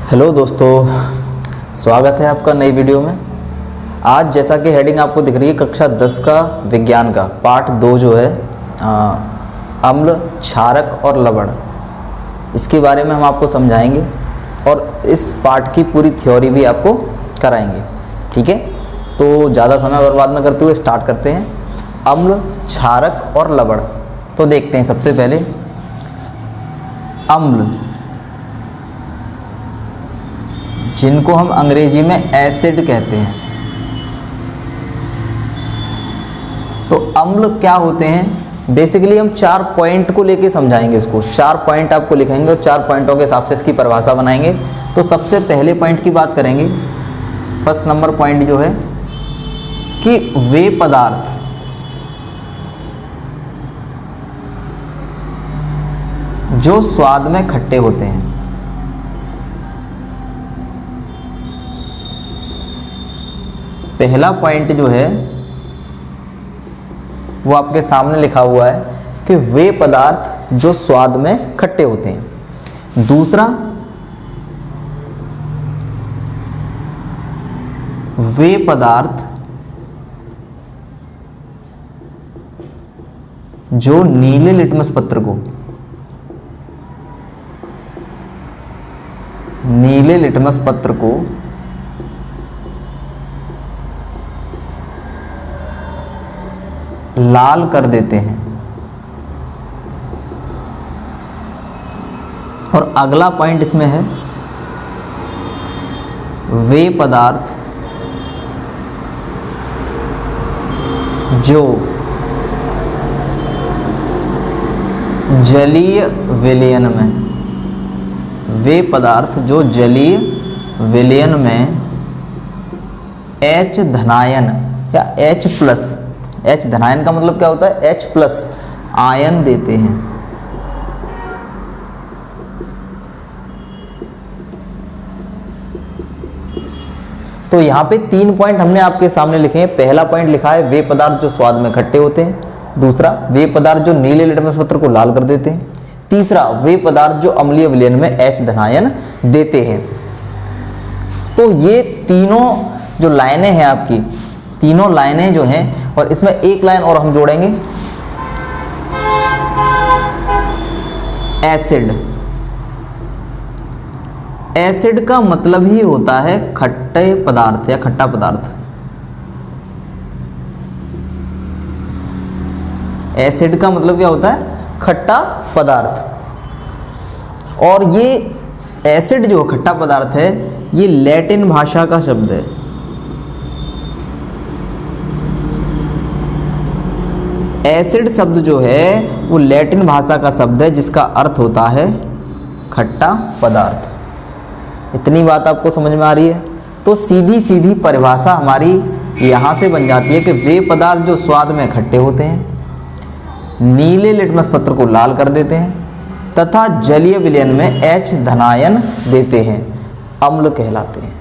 Hello दोस्तों, स्वागत है आपका नई वीडियो में। आज जैसा कि हेडिंग आपको दिख रही है, कक्षा 10 का विज्ञान का पार्ट 2 जो है अम्ल, क्षारक और लवण, इसके बारे में हम आपको समझाएंगे और इस पार्ट की पूरी थ्योरी भी आपको कराएंगे। ठीक है, तो ज़्यादा समय बर्बाद न करते हुए स्टार्ट करते हैं। अम्ल, क्षारक और लवण। तो देखते हैं सबसे पहले अम्ल, जिनको हम अंग्रेजी में एसिड कहते हैं। तो अम्ल क्या होते हैं, बेसिकली हम 4 पॉइंट को लेके समझाएंगे इसको। 4 पॉइंट आपको लिखेंगे और 4 पॉइंटों के हिसाब से इसकी परिभाषा बनाएंगे। तो सबसे पहले पॉइंट की बात करेंगे। फर्स्ट नंबर पॉइंट जो है कि वे पदार्थ जो स्वाद में खट्टे होते हैं। पहला पॉइंट जो है वो आपके सामने लिखा हुआ है कि वे पदार्थ जो स्वाद में खट्टे होते हैं। दूसरा, वे पदार्थ जो नीले लिटमस पत्र को लाल कर देते हैं। और अगला पॉइंट इसमें है वे पदार्थ जो जलीय विलयन में H धनायन या H धनायन का मतलब क्या होता है, H+ आयन देते हैं। तो यहाँ पे 3 पॉइंट हमने आपके सामने लिखे हैं। पहला पॉइंट लिखा है वे पदार्थ जो स्वाद में खट्टे होते हैं। दूसरा, वे पदार्थ जो नीले लिटमस पत्र को लाल कर देते हैं। तीसरा, वे पदार्थ जो अम्लीय विलयन में H धनायन देते हैं। तो ये तीनों जो लाइनें हैं आपकी, तीनों लाइनें जो हैं, और इसमें एक लाइन और हम जोड़ेंगे, एसिड। एसिड का मतलब ही होता है खट्टे पदार्थ या खट्टा पदार्थ। एसिड का मतलब क्या होता है, खट्टा पदार्थ। और ये एसिड जो खट्टा पदार्थ है, ये लैटिन भाषा का शब्द है। एसिड शब्द जो है वो लैटिन भाषा का शब्द है, जिसका अर्थ होता है खट्टा पदार्थ। इतनी बात आपको समझ में आ रही है? तो सीधी सीधी परिभाषा हमारी यहाँ से बन जाती है कि वे पदार्थ जो स्वाद में खट्टे होते हैं, नीले लिटमस पत्र को लाल कर देते हैं तथा जलीय विलयन में H धनायन देते हैं, अम्ल कहलाते हैं।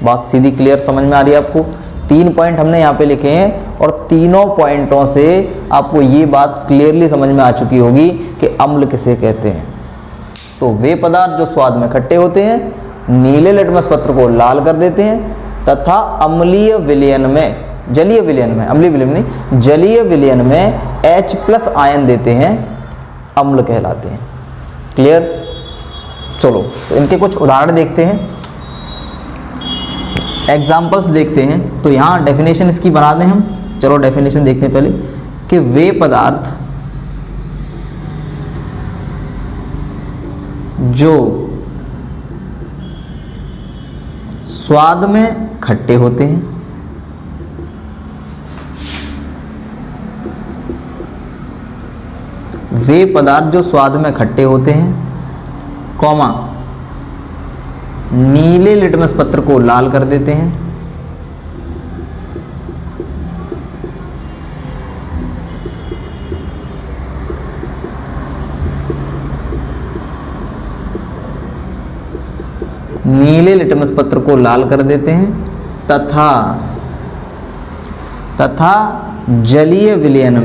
बात सीधी क्लियर समझ में आ रही है आपको? 3 पॉइंट हमने यहाँ पे लिखे हैं और तीनों पॉइंटों से आपको ये बात क्लियरली समझ में आ चुकी होगी कि अम्ल किसे कहते हैं। तो वे पदार्थ जो स्वाद में खट्टे होते हैं, नीले लिटमस पत्र को लाल कर देते हैं तथा अम्लीय विलयन में, जलीय विलयन में H+ आयन देते हैं, अम्ल कहलाते हैं। क्लियर? चलो तो इनके कुछ उदाहरण देखते हैं, एग्जाम्पल्स देखते हैं। तो यहाँ डेफिनेशन इसकी बना दें हम। चलो डेफिनेशन देखते हैं पहले कि वे पदार्थ जो स्वाद में खट्टे होते हैं, वे पदार्थ जो स्वाद में खट्टे होते हैं, कॉमा, नीले लिटमस पत्र को लाल कर देते हैं, नीले लिटमस पत्र को लाल कर देते हैं तथा जलीय विलयन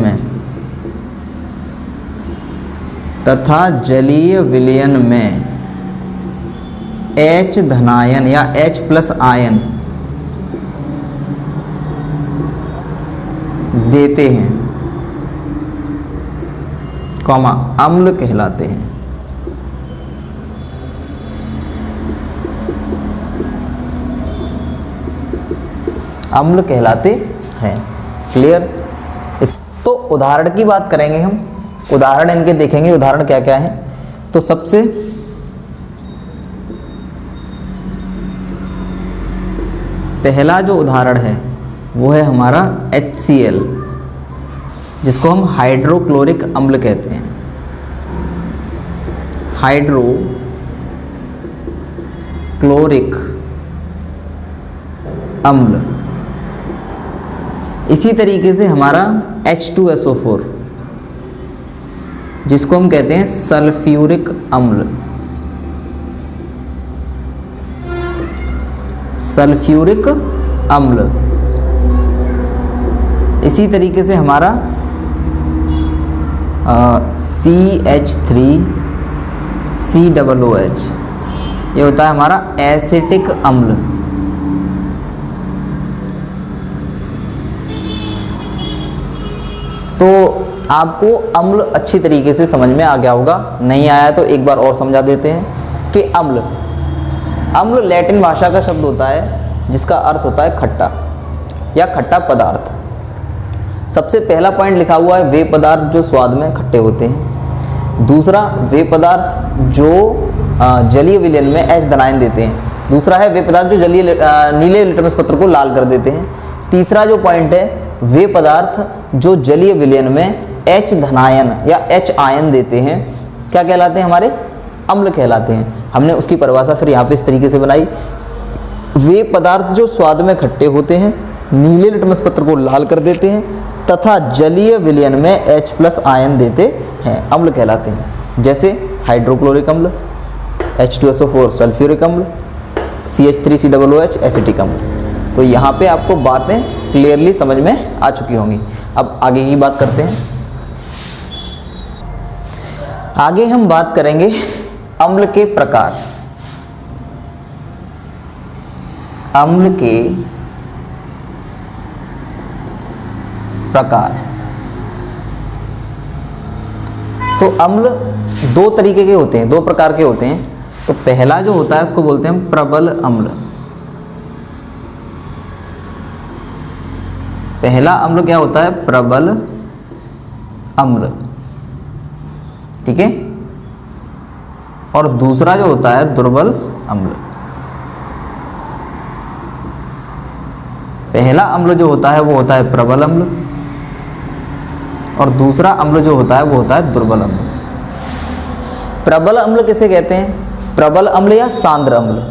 में H धनायन या H प्लस आयन देते हैं, कॉमा, अम्ल कहलाते हैं। अम्ल कहलाते हैं। क्लियर? तो उदाहरण की बात करेंगे हम, उदाहरण इनके देखेंगे, उदाहरण क्या क्या है। तो सबसे पहला जो उदाहरण है वो है हमारा HCl, जिसको हम हाइड्रोक्लोरिक अम्ल कहते हैं। हाइड्रोक्लोरिक अम्ल। इसी तरीके से हमारा H2SO4, जिसको हम कहते हैं सल्फ्यूरिक अम्ल। सल्फ्यूरिक अम्ल। इसी तरीके से हमारा CH3COOH, ये होता है हमारा एसिटिक अम्ल। तो आपको अम्ल अच्छी तरीके से समझ में आ गया होगा, नहीं आया तो एक बार और समझा देते हैं कि अम्ल लैटिन भाषा का शब्द होता है जिसका अर्थ होता है खट्टा या खट्टा पदार्थ। सबसे पहला पॉइंट लिखा हुआ है वे पदार्थ जो स्वाद में खट्टे होते हैं। दूसरा, वे पदार्थ जो जलीय विलयन में H धनायन देते हैं। दूसरा है वे पदार्थ जो नीले लिटमस पत्र को लाल कर देते हैं। तीसरा जो पॉइंट है, वे पदार्थ जो जलीय विलयन में H धनायन या H आयन देते हैं, क्या कहलाते हैं? हमारे अम्ल कहलाते हैं। हमने उसकी परिभाषा फिर यहाँ पे इस तरीके से बनाई, वे पदार्थ जो स्वाद में खट्टे होते हैं, नीले लिटमस पत्र को लाल कर देते हैं तथा जलीय विलयन में H प्लस आयन देते हैं, अम्ल कहलाते हैं। जैसे हाइड्रोक्लोरिक अम्ल, H2SO4 सल्फ्यूरिक अम्ल, CH3COOH एसिटिक अम्ल। तो यहाँ पे आपको बातें क्लियरली समझ में आ चुकी होंगी। अब आगे की बात करते हैं। आगे हम बात करेंगे अम्ल के प्रकार। अम्ल के प्रकार। तो अम्ल दो तरीके के होते हैं, दो प्रकार के होते हैं। तो पहला जो होता है उसको बोलते हैं प्रबल अम्ल। पहला अम्ल क्या होता है? प्रबल अम्ल, ठीक है। और दूसरा जो होता है दुर्बल अम्ल। पहला अम्ल जो होता है वो होता है प्रबल अम्ल और दूसरा अम्ल जो होता है वो होता है दुर्बल अम्ल। प्रबल अम्ल किसे कहते हैं? प्रबल अम्ल या सांद्र अम्ल,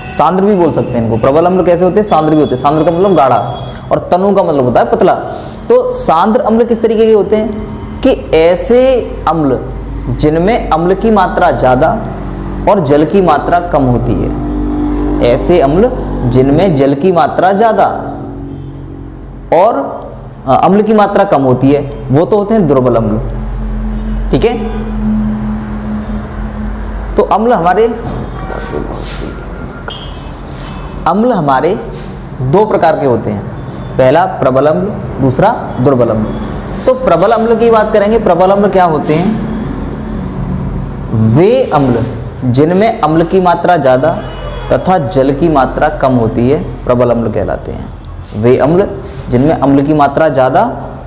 सांद्र भी बोल सकते हैं इनको। प्रबल अम्ल कैसे होते हैं? सांद्र भी होते हैं। सांद्र का मतलब गाढ़ा और तनु का मतलब होता है पतला। तो सांद्र अम्ल किस तरीके के होते हैं कि ऐसे अम्ल जिनमें अम्ल की मात्रा ज़्यादा और जल की मात्रा कम होती है। ऐसे अम्ल जिनमें जल की मात्रा ज़्यादा और अम्ल की मात्रा कम होती है, वो तो होते हैं दुर्बल अम्ल, ठीक है। तो अम्ल हमारे दो प्रकार के होते हैं, पहला प्रबल अम्ल, दूसरा दुर्बल अम्ल। तो प्रबल अम्ल की बात करेंगे। प्रबल अम्ल क्या होते हैं? वे अम्ल जिनमें अम्ल की मात्रा ज़्यादा तथा जल की मात्रा कम होती है, प्रबल अम्ल कहलाते हैं। वे अम्ल जिनमें अम्ल की मात्रा ज़्यादा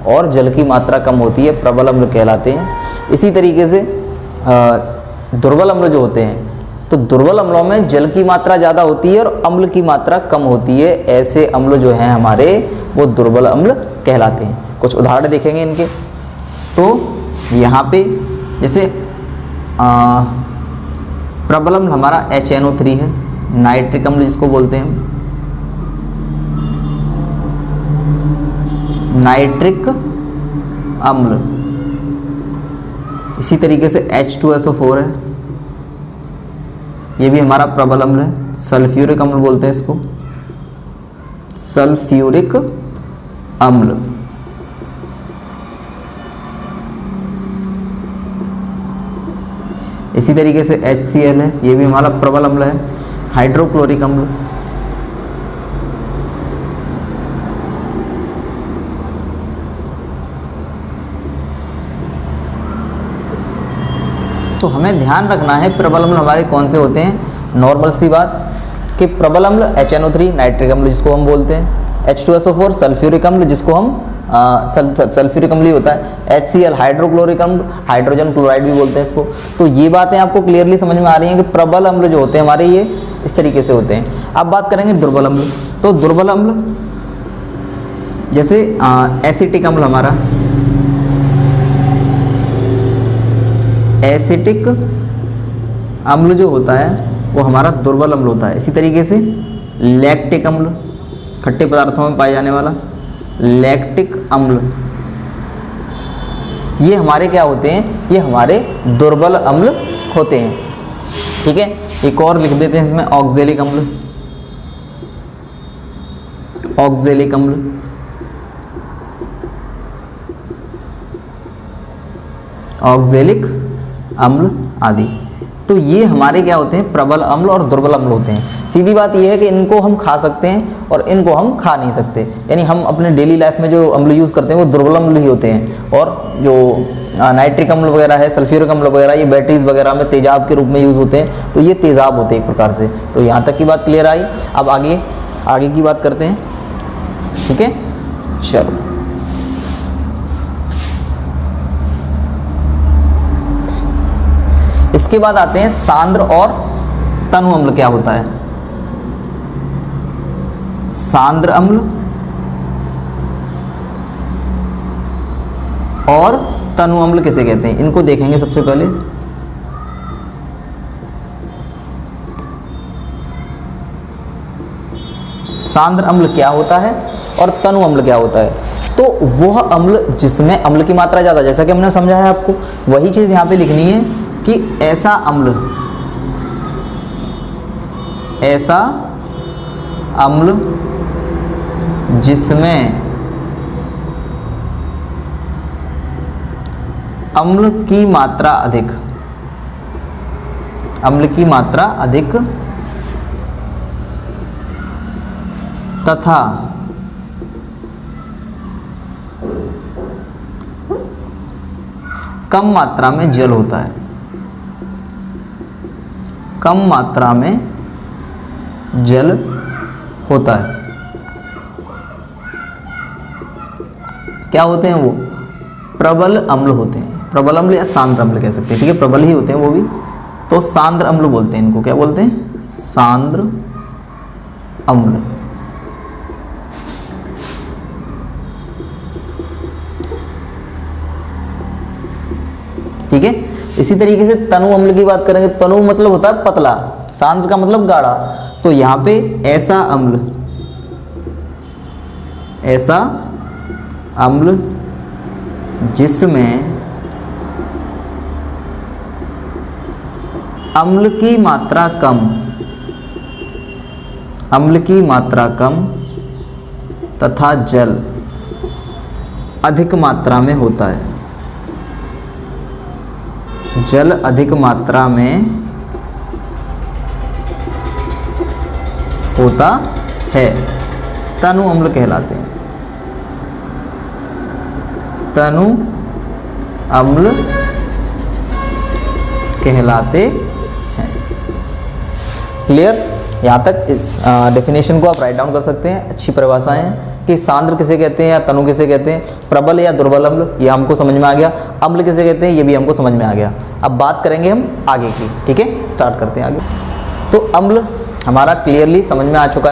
और जल की मात्रा कम होती है, प्रबल अम्ल कहलाते हैं। इसी तरीके से दुर्बल अम्ल जो होते हैं, तो दुर्बल अम्लों में जल की मात्रा ज़्यादा होती है और अम्ल की मात्रा कम होती है। ऐसे अम्ल जो हैं हमारे, वो दुर्बल अम्ल कहलाते हैं। कुछ उदाहरण देखेंगे इनके। तो यहाँ पे जैसे प्रबल अम्ल हमारा HNO3 है, नाइट्रिक अम्ल जिसको बोलते हैं, नाइट्रिक अम्ल। इसी तरीके से H2SO4 है, ये भी हमारा प्रबल अम्ल है। सल्फ्यूरिक अम्ल बोलते हैं इसको, सल्फ्यूरिक अम्ल। इसी तरीके से HCl है, ये भी हमारा प्रबल अम्ल है। हाइड्रोक्लोरिक अम्ल। तो हमें ध्यान रखना है प्रबल अम्ल हमारे कौन से होते हैं। नॉर्मल सी बात कि प्रबल अम्ल HNO3 नाइट्रिक अम्ल जिसको हम बोलते हैं, H2SO4 सल्फ्यूरिक अम्ल जिसको हम सल्फ्यूरिक अम्ल ही होता है, HCl हाइड्रोक्लोरिक अम्ल, हाइड्रोजन क्लोराइड भी बोलते हैं इसको। तो ये बातें आपको क्लियरली समझ में आ रही हैं कि प्रबल अम्ल जो होते हैं हमारे ये इस तरीके से होते हैं। अब बात करेंगे दुर्बल अम्ल। तो दुर्बल अम्ल जैसे एसिटिक अम्ल, हमारा एसिटिक अम्ल जो होता है वो हमारा दुर्बल अम्ल होता है। इसी तरीके से लैक्टिक अम्ल, खट्टे पदार्थों में पाए जाने वाला लैक्टिक अम्ल, ये हमारे क्या होते हैं, ये हमारे दुर्बल अम्ल होते हैं। ठीक है, एक और लिख देते हैं इसमें ऑक्जेलिक अम्ल। ऑक्जेलिक अम्ल, ऑक्जेलिक अम्ल आदि। तो ये हमारे क्या होते हैं, प्रबल अम्ल और दुर्बल अम्ल होते हैं। सीधी बात ये है कि इनको हम खा सकते हैं और इनको हम खा नहीं सकते। यानी हम अपने डेली लाइफ में जो अम्ल यूज़ करते हैं वो दुर्बल अम्ल ही होते हैं, और जो नाइट्रिक अम्ल वगैरह है, सल्फ्यूरिक अम्ल वगैरह, ये बैटरीज वगैरह में तेजाब के रूप में यूज़ होते हैं। तो ये तेजाब होते हैं एक प्रकार से। तो यहाँ तक की बात क्लियर आई। अब आगे की बात करते हैं। ठीक है, चलो इसके बाद आते हैं सांद्र और तनु अम्ल क्या होता है। सांद्र अम्ल और तनु अम्ल किसे कहते हैं, इनको देखेंगे सबसे पहले। सांद्र अम्ल क्या होता है और तनु अम्ल क्या होता है। तो वह अम्ल जिसमें अम्ल की मात्रा ज़्यादा, जैसा कि हमने समझाया आपको, वही चीज़ यहाँ पे लिखनी है कि ऐसा अम्ल जिसमें अम्ल की मात्रा अधिक तथा कम मात्रा में जल होता है। कम मात्रा में जल होता है। क्या होते हैं वो, प्रबल अम्ल होते हैं। प्रबल अम्ल या सांद्र अम्ल कह सकते हैं। ठीक है, प्रबल ही होते हैं वो भी। तो सांद्र अम्ल बोलते हैं इनको। क्या बोलते हैं, सांद्र अम्ल। ठीक है, इसी तरीके से तनु अम्ल की बात करेंगे। तनु मतलब होता है पतला, सांद्र का मतलब गाढ़ा। तो यहाँ पे ऐसा अम्ल जिसमें अम्ल की मात्रा कम तथा जल अधिक मात्रा में होता है। जल अधिक मात्रा में होता है, तनु अम्ल कहलाते हैं। तनु अम्ल कहलाते हैं। क्लियर? यहाँ तक इस डेफिनेशन को आप राइट डाउन कर सकते हैं। अच्छी परिभाषाएं हैं कि सांद्र किसे कहते हैं या तनु किसे कहते हैं, प्रबल या दुर्बल अम्ल, ये हमको समझ में आ गया। अम्ल किसे कहते हैं ये भी हमको समझ में आ गया। अब बात करेंगे हम आगे की। ठीक है, स्टार्ट करते हैं आगे। तो अम्ल हमारा क्लियरली समझ में आ चुका है।